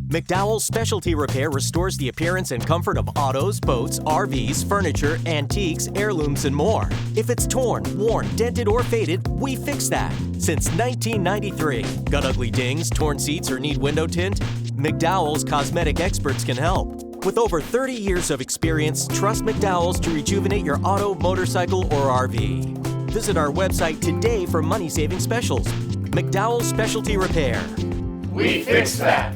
McDowell's Specialty Repair restores the appearance and comfort of autos, boats, RVs, furniture, antiques, heirlooms, and more. If it's torn, worn, dented, or faded, we fix that. Since 1993. Got ugly dings, torn seats, or need window tint? McDowell's cosmetic experts can help. With over 30 years of experience, trust McDowell's to rejuvenate your auto, motorcycle, or RV. Visit our website today for money-saving specials. McDowell's Specialty Repair. We fix that.